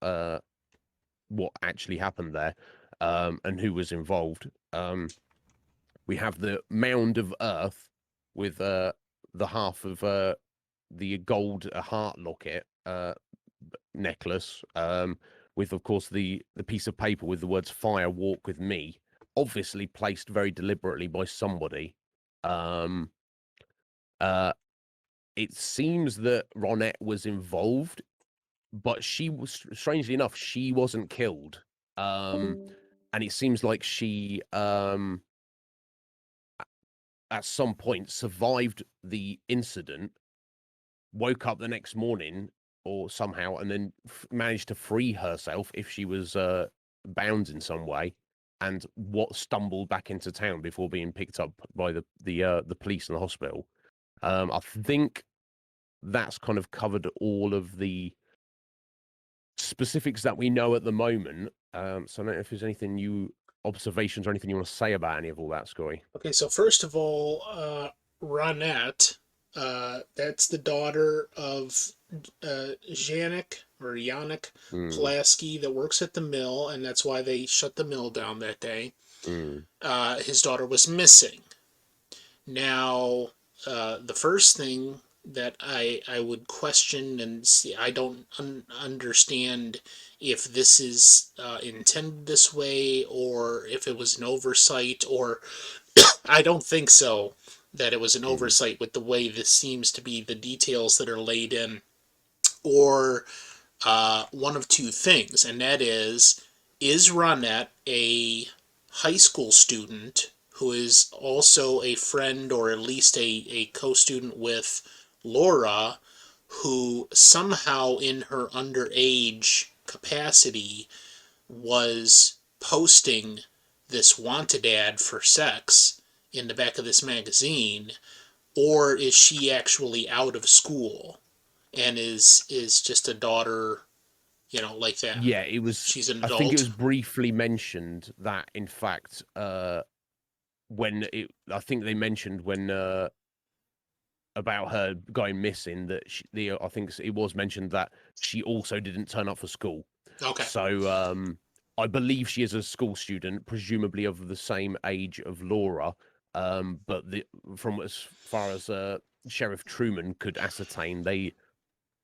actually happened there, and who was involved. We have the mound of earth with the half of the gold heart locket necklace, with of course the piece of paper with the words "Fire Walk with Me," obviously placed very deliberately by somebody. Um, uh, it seems that Ronette was involved, but she was strangely enough she wasn't killed. And it seems like she at some point survived the incident, woke up the next morning or somehow, and then managed to free herself if she was bound in some way, and what stumbled back into town before being picked up by the police and the hospital. I think that's kind of covered all of the specifics that we know at the moment. So I don't know if there's anything you observations or anything you want to say about any of all that, Scory. Okay, so first of all, Ronette, that's the daughter of Janik or Yannick Mm, Pulaski that works at the mill, and that's why they shut the mill down that day. mm, His daughter was missing. Now, the first thing that I would question and see, I don't understand if this is intended this way or if it was an oversight, or I don't think so, that it was an mm. oversight with the way this seems to be the details that are laid in, or one of two things, and that is Ronette a high school student who is also a friend or at least a co student with Laura, who somehow in her underage capacity was posting this wanted ad for sex in the back of this magazine, or is she actually out of school and is just a daughter, like that? Yeah, it was. She's an I think it adult. was briefly mentioned that, in fact, I think they mentioned when about her going missing that I think it was mentioned that she also didn't turn up for school. Okay. So I believe she is a school student, presumably of the same age of Laura. But from as far as Sheriff Truman could ascertain, they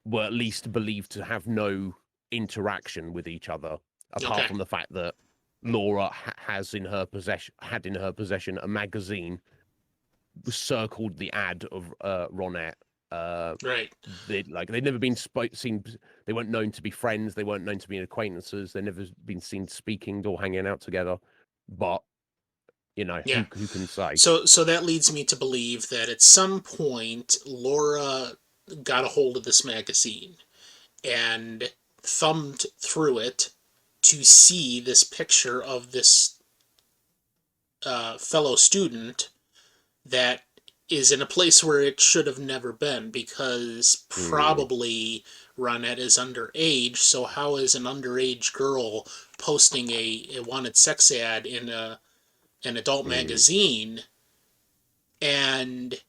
were at least believed to have no interaction with each other, apart Okay. from the fact that Laura had in her possession a magazine circled the ad of Ronette. Right. They'd never been seen. They weren't known to be friends. They weren't known to be acquaintances. They'd never been seen speaking or hanging out together. But Yeah. who can say? So that leads me to believe that at some point Laura got a hold of this magazine and thumbed through it to see this picture of this fellow student that is in a place where it should have never been, because Mm, probably Ronette is underage. So how is an underage girl posting a wanted sex ad in an adult mm, magazine? And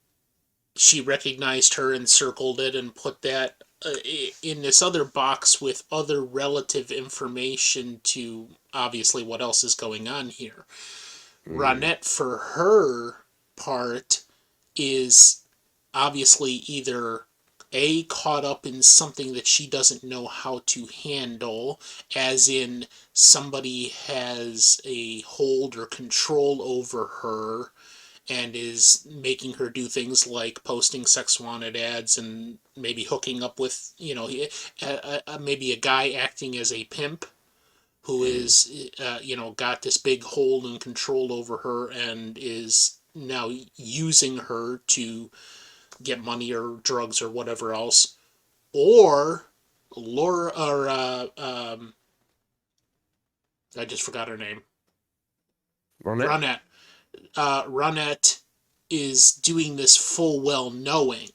she recognized her and circled it and put that in this other box with other relative information to obviously what else is going on here. mm, Ronette, for her part, is obviously either caught up in something that she doesn't know how to handle, as in somebody has a hold or control over her and is making her do things like posting sex wanted ads and maybe hooking up with, maybe a guy acting as a pimp who Mm. is, got this big hold and control over her and is now using her to get money or drugs or whatever else. Or Laura, or I just forgot her name. Ronette? Ronette. Ronette is doing this full well knowing.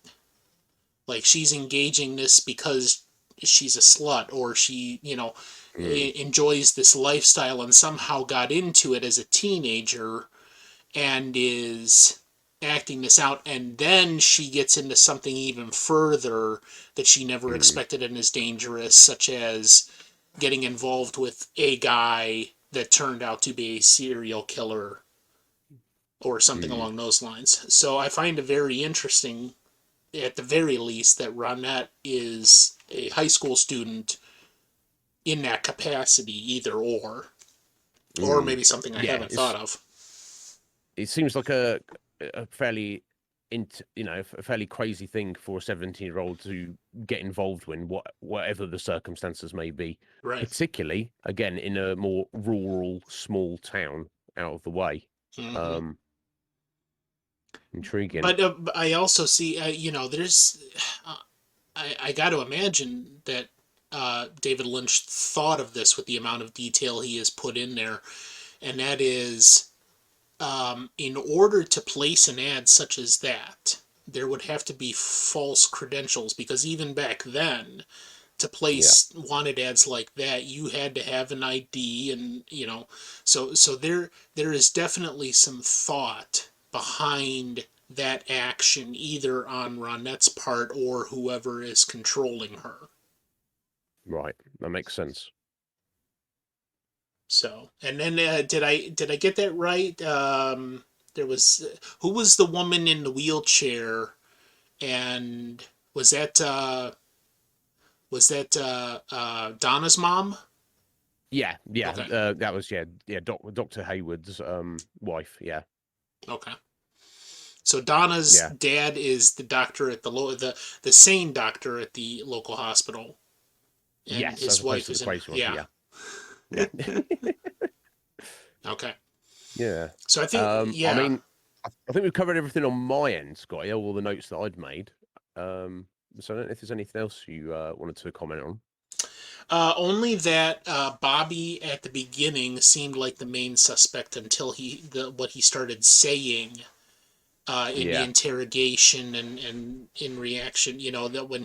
Like she's engaging this because she's a slut or she, Mm. enjoys this lifestyle and somehow got into it as a teenager and is acting this out, and then she gets into something even further that she never Mm. expected and is dangerous, such as getting involved with a guy that turned out to be a serial killer or something Mm. along those lines. So I find it very interesting, at the very least, that Ronette is a high school student in that capacity, either or Mm. maybe something I Yeah, haven't thought of. it seems like a fairly a fairly crazy thing for a 17-year-old to get involved in, whatever the circumstances may be, Right. particularly again in a more rural small town out of the way. Hmm. um Intriguing. But I also see, there's, uh, I got to imagine that David Lynch thought of this with the amount of detail he has put in there, and that is, in order to place an ad such as that, there would have to be false credentials, because even back then, to Yeah. place wanted ads like that, you had to have an ID, and so there is definitely some thought behind that action, either on Ronette's part or whoever is controlling her. Right, that makes sense. So, and then did I get that right? There was, who was the woman in the wheelchair, and was that Donna's mom? Yeah, yeah, Okay, that was, yeah, Dr. Hayward's wife. Yeah. okay. So Donna's Yeah. dad is the doctor at the sane doctor at the local hospital, and Yes, as his opposed wife to the is in, crazy one. yeah. Yeah. Yeah. Okay. Yeah. So I think, I yeah. mean, I think we've covered everything on my end, Scotty, all the notes that I'd made. So I don't know if there's anything else you wanted to comment on. Only that Bobby at the beginning seemed like the main suspect until what he started saying in the Yeah. interrogation and in reaction. That when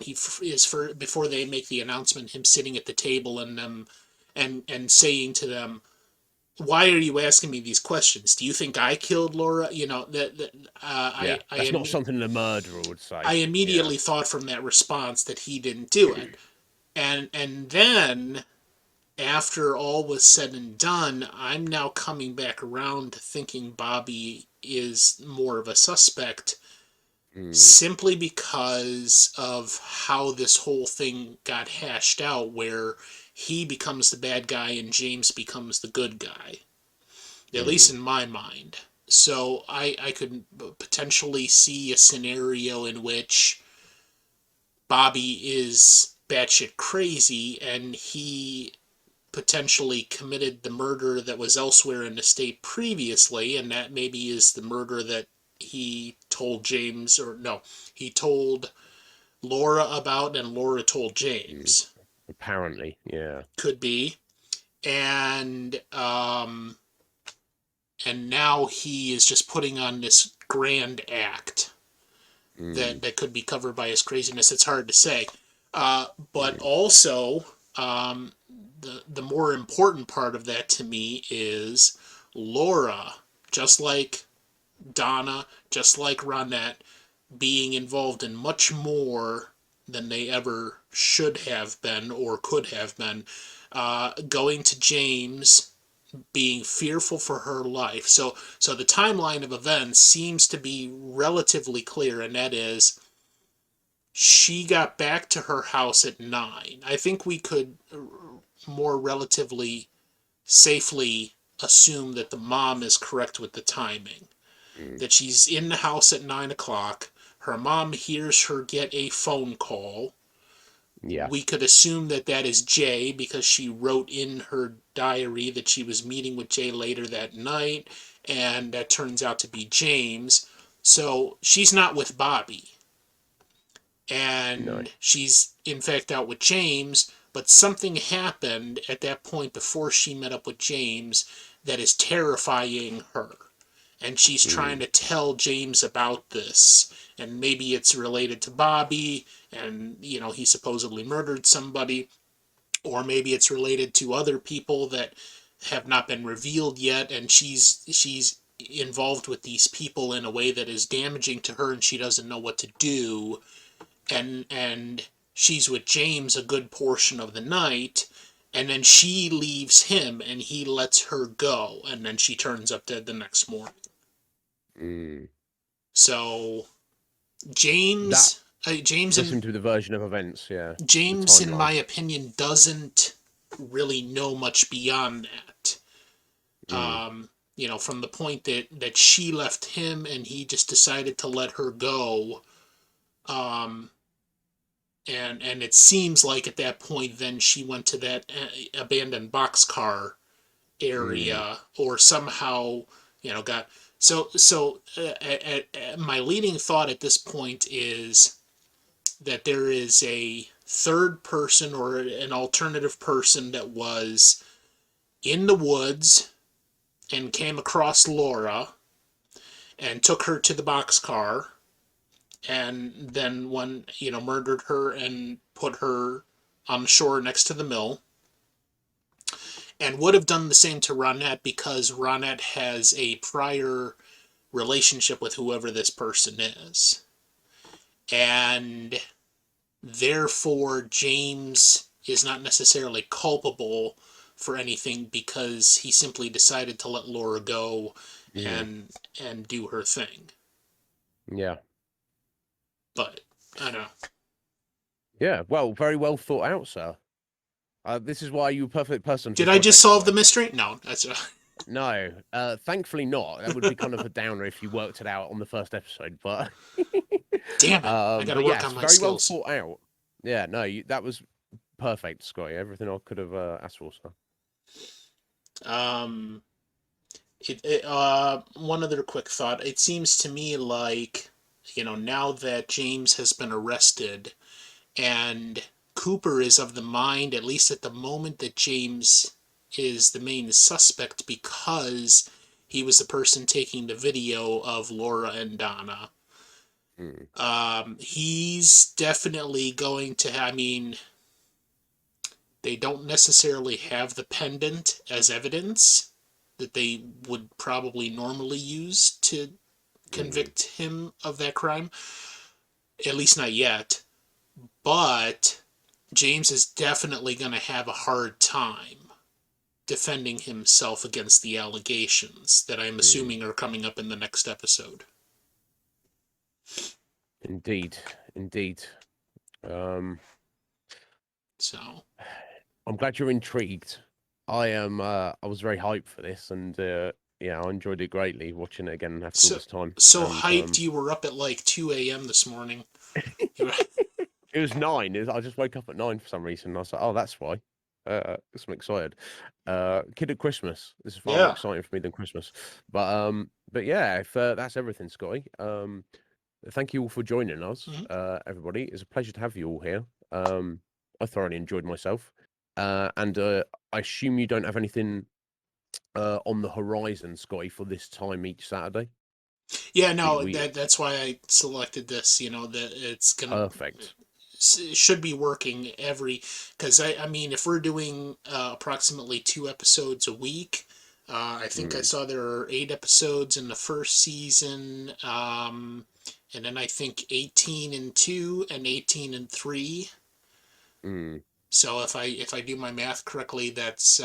before they make the announcement, him sitting at the table and them and saying to them, "Why are you asking me these questions? Do you think I killed Laura?" That Yeah. That's not something the murderer would I say. Yeah. immediately thought from that response that he didn't do it, and then after all was said and done, I'm now coming back around to thinking Bobby is more of a suspect, Mm. simply because of how this whole thing got hashed out, where he becomes the bad guy and James becomes the good guy, at least Mm. in my mind. So I could potentially see a scenario in which Bobby is batshit crazy and he potentially committed the murder that was elsewhere in the state previously, and that maybe is the murder that he told James, or no, he told Laura about, and Laura told Mm. James. Apparently, yeah. Could be. And now he is just putting on this grand act Mm. that could be covered by his craziness. It's hard to say. But Mm. also, the more important part of that to me is Laura, just like Donna, just like Ronette, being involved in much more than they ever should have been or could have been. Going to James, being fearful for her life. So the timeline of events seems to be relatively clear, and that is she got back to her house at 9. I think we could more relatively safely assume that the mom is correct with the timing. Mm, That she's in the house at 9 o'clock. Her mom hears her get a phone call. yeah. We could assume that that is Jay because she wrote in her diary that she was meeting with Jay later that night, and that turns out to be James. So she's not with Bobby, No. and she's in fact out with James, but something happened at that point before she met up with James that is terrifying her. And she's trying Mm, to tell James about this. And maybe it's related to Bobby, and, he supposedly murdered somebody, or maybe it's related to other people that have not been revealed yet, and she's involved with these people in a way that is damaging to her and she doesn't know what to do, and she's with James a good portion of the night, and then she leaves him and he lets her go, and then she turns up dead the next morning. mm. So That James, James does and seem to be the version of events, yeah. The James, in timeline. my opinion, doesn't really know much beyond that. Mm, From the point that she left him and he just decided to let her go. Um, and it seems like at that point then she went to that abandoned boxcar mm, area, or somehow got my leading thought at this point is that there is a third person or an alternative person that was in the woods and came across Laura and took her to the boxcar, and then when murdered her and put her on the shore next to the mill, and would have done the same to Ronette because Ronette has a prior relationship with whoever this person is. And therefore, James is not necessarily culpable for anything because he simply decided to let Laura go mm. and do her thing. Yeah. But I don't know. Yeah. Well, very well thought out, sir. This is why you're a perfect person for Did the I just project, solve the Scotty. mystery? No, that's No, thankfully not. That would be kind of a downer if you worked it out on the first episode, but damn it. I got to but work on yes, my very well skills. thought out. Yeah, no, that was perfect, Scotty. Everything I could have asked for, sir. Um, one other quick thought. It seems to me like now that James has been arrested and Cooper is of the mind, at least at the moment, that James is the main suspect because he was the person taking the video of Laura and Donna. Mm, He's definitely going to. I mean, they don't necessarily have the pendant as evidence that they would probably normally use to mm, convict him of that crime, at least not yet. But James is definitely going to have a hard time defending himself against the allegations that I'm mm. assuming are coming up in the next episode. Indeed, indeed. Um, So, I'm glad you're intrigued. I am. I was very hyped for this, and yeah, I enjoyed it greatly watching it again after all so, this time. so And hyped you were up at like 2 a.m. this morning. it was 9. I just woke up at 9 for some reason. I was like, oh, that's why. I'm excited. Kid at Christmas. This is far more Yeah. exciting for me than Christmas. But yeah, if that's everything, Scotty. Thank you all for joining us, Mhm. everybody. It's a pleasure to have you all here. I thoroughly enjoyed myself. And I assume you don't have anything on the horizon, Scotty, for this time each Saturday. Yeah, We no, we that's why I selected this. That it's gonna perfect. should be working because I mean if we're doing approximately 2 episodes a week, I think I Mm, saw there are 8 episodes in the first season, and then I think 18 and 2 and 18 and 3. mm, So if I do my math correctly, that's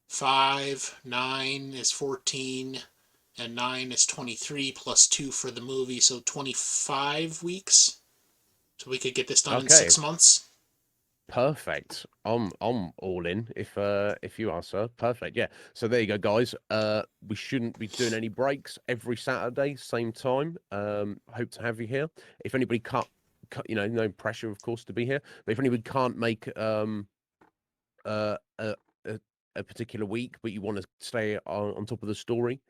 5, 9 is 14, and 9 is 23 plus 2 for the movie, so 25 weeks. So we could get this done in Okay, 6 months. perfect. I'm all in if you are, sir. Perfect. Yeah. So there you go, guys. We shouldn't be doing any breaks every Saturday, same time. Hope to have you here. If anybody cut, no pressure, of course, to be here. But if anybody can't make uh, a, a, a particular week, but you want to stay on top of the story,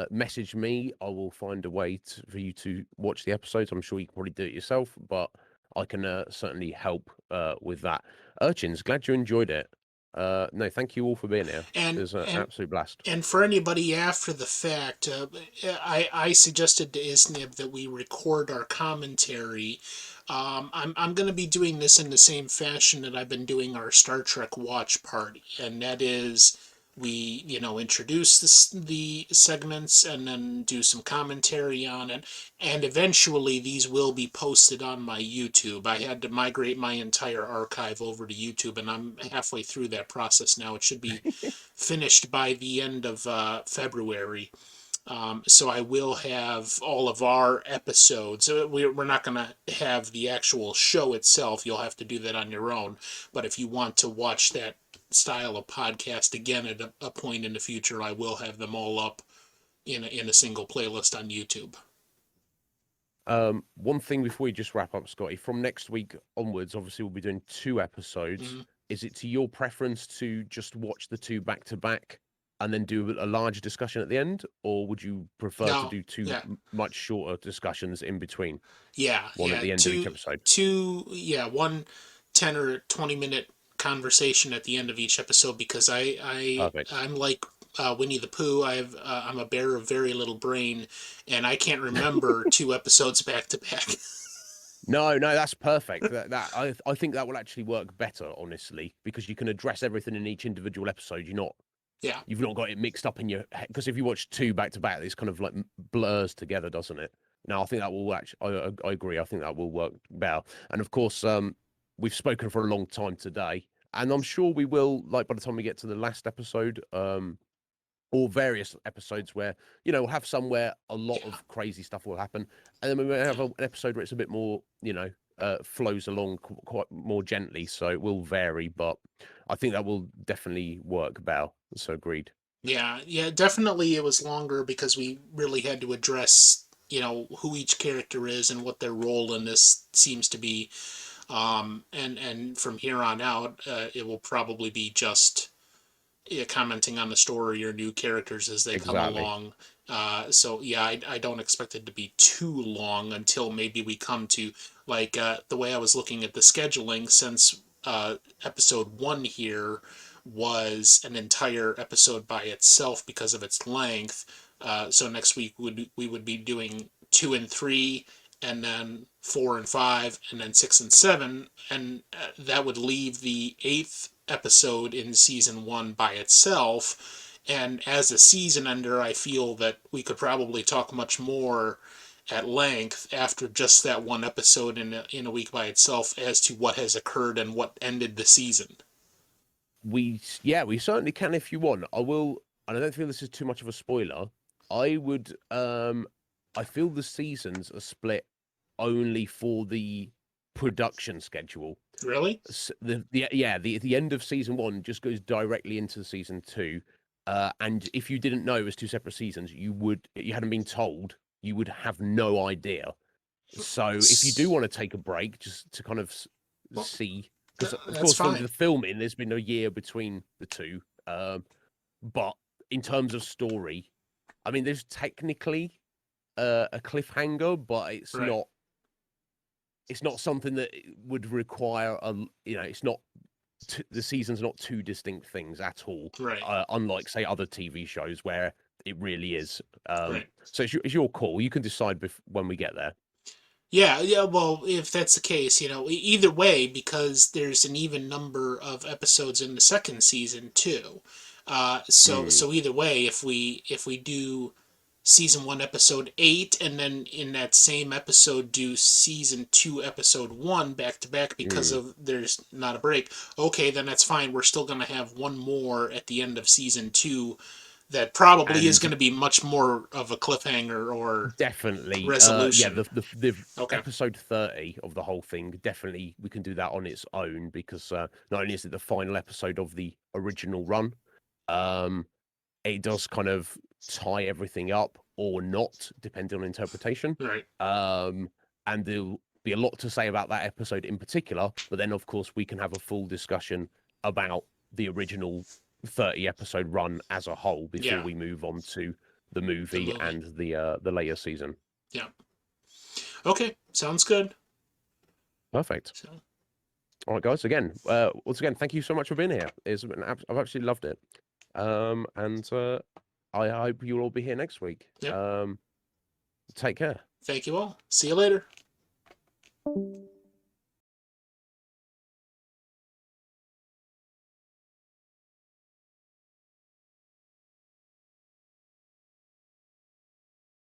message me. I will find a way for you to watch the episodes. I'm sure you can probably do it yourself, but I can certainly help with that. Urchins, glad you enjoyed it. No, thank you all for being here. It And was an and absolute blast. and for anybody after the fact, I suggested to Isnib that we record our commentary. I'm going to be doing this in the same fashion that I've been doing our Star Trek watch party, and that is we introduce the segments and then do some commentary on it, and eventually these will be posted on my YouTube. I had to migrate my entire archive over to YouTube, and I'm halfway through that process now. It should be finished by the end of February. So I will have all of our episodes. We're not going to have the actual show itself. You'll have to do that on your own. But if you want to watch that style of podcast again at a point in the future, I will have them all up in a single playlist on YouTube. One thing before we just wrap up, Scotty, from next week onwards, obviously we'll be doing 2 episodes. Mhm. Is it to your preference to just watch the two back to back and then do a larger discussion at the end, or would you prefer to No, do two yeah, much shorter discussions in between, yeah, one at yeah. the end of each Two, episode? two, yeah. One 10 or 20 minute conversation at the end of each episode because Perfect. I'm like Winnie the Pooh. I'm a bear of very little brain, and I can't remember 2 episodes back to back. No, no, that's perfect. I think that will actually work better, honestly, because you can address everything in each individual episode. Yeah, You've not got it mixed up in your head, because if you watch two back to back, it's kind of like blurs together, doesn't it? Now, I think that will actually. I agree. I think that will work better. And of course, we've spoken for a long time today, and I'm sure we will. Like by the time we get to the last episode, or various episodes where we'll have some where a lot yeah, of crazy stuff will happen, and then we may have yeah. an episode where it's a bit more flows along quite more gently, so it will vary, but I think that will definitely work better. So agreed. Yeah, yeah, definitely it was longer because we really had to address, who each character is and what their role in this seems to be. And from here on out, it will probably be just commenting on the story or new characters as they come Exactly. along. So yeah, I don't expect it to be too long until maybe we come to like the way I was looking at the scheduling since episode 1 here was an entire episode by itself because of its length. So next week we would be doing 2 and 3, and then 4 and 5, and then 6 and 7, and that would leave the eighth episode in season 1 by itself. And as a season ender, I feel that we could probably talk much more at length after just that one episode in a week by itself as to what has occurred and what ended the season. We certainly can if you want. I will, and I don't feel this is too much of a spoiler. I would I feel the seasons are split only for the production schedule. Really? The end of season one just goes directly into season two. And if you didn't know it was two separate seasons, you hadn't been told, you would have no idea. So if you do want to take a break, just to kind of Well, see, because of that's course for fine. the filming, there's been a year between the two. But in terms of story, I mean, there's technically a cliffhanger, but Right. it's not something that would require it's not the season's not two distinct things at all. Right. Unlike say other TV shows where it really is. Right. So it's your call. You can decide when we get there. Yeah, yeah, well, if that's the case, either way, because there's an even number of episodes in the second season too. So Mm, so either way, if we do season 1 episode 8 and then in that same episode do season 2 episode 1 back to back because mm. of there's not a break, okay, then that's fine. We're still going to have one more at the end of season 2 that probably is And going to be much more of a cliffhanger or definitely, yeah, resolution. the Okay. episode 30 of the whole thing, definitely we can do that on its own because not only is it the final episode of the original run, um, it does kind of tie everything up or not, depending on interpretation. Right. And there'll be a lot to say about that episode in particular, but then of course we can have a full discussion about the original 30 episode run as a whole before Yeah. we move on to the The movie movie. and the later season. Yeah. Okay. Sounds good. Perfect. So, All right, guys. Once again, thank you so much for being here. I've absolutely loved it. And I hope you'll all be here next week. yep. Take care. Thank you all. See you later.